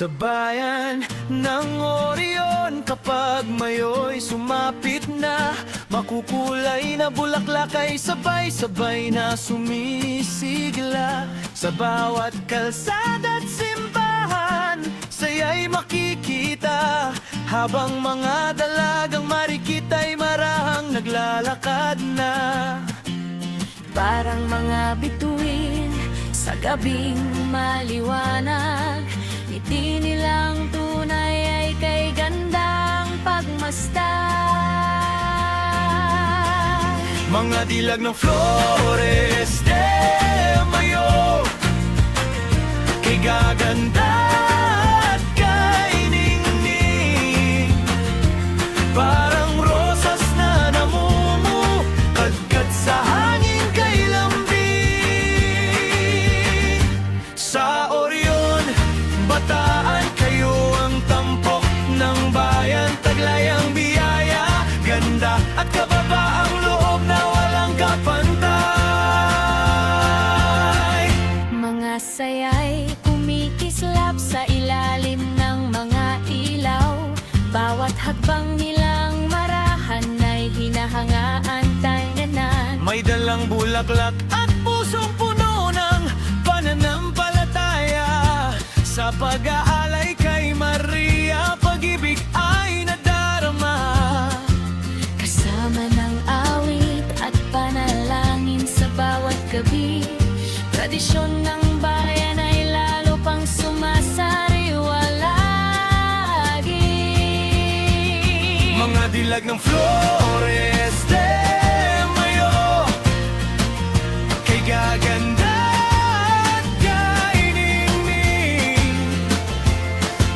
Sa bayan ng Orion, kapag mayo'y sumapit na, makukulay na bulaklak ay sabay-sabay na sumisigla. Sa bawat kalsada at simbahan, saya'y makikita, habang mga dalagang marikit ay marahang naglalakad na. Parang mga bituin sa gabing maliwanag, ngiti nilang tunay ay kay gandang pagmasdan. Mga dilag ng Flores de Mayo, kay gaganda at kay ningning, parang rosas na namumu, kadkad sa hangin kay lambing. Sa Orion, Bataan, kayo ang tampok ng bayan, taglay ang biyaya, ganda at kababaang loob na walang kapantay. Mga sayay kumikislap sa ilalim ng mga ilaw, bawat hakbang nilang marahan ay hinahangaan tayanan. May dalang bulaklak at pusong puno ng pananampalataya. Sa pag-aalay kay Maria, pag-ibig ay nadarama. Kasama ng awit at panalangin sa bawat gabi, tradisyon ng bayan ay lalo pang sumasariwalagi. Mga dilag ng Flores de Mayo, kay gaganda at kay ningning,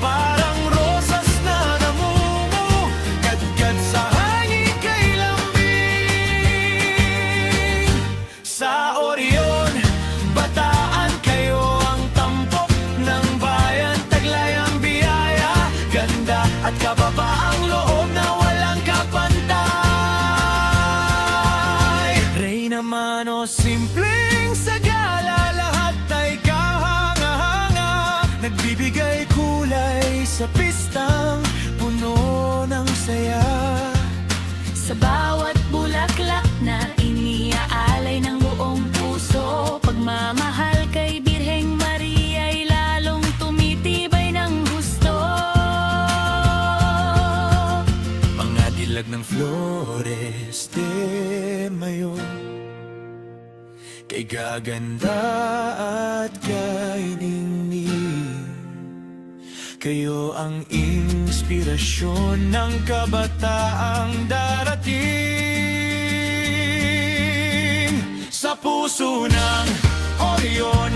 parang rosas na namumu, kadkad sa hangin kay lambing. Sa Orion, Bataan, kayo ang tampok ng bayan, taglay ang biyaya, ganda at kababaang loob na walang kapantay. Reyna Mano, simpleng sagala, lahat ay kahanga-hanga, nagbibigay kulay sa pistang puno ng saya. Sa bawat bulaklak na iniaalay ng buong puso, pagmamahal kay Birheng Maria ay lalong tumitibay ng gusto. Mga dilag ng Flores de Mayo, kay gaganda at kay ningning, kayo ang inspirasyon ng kabataang darating. Sa puso ng Orion,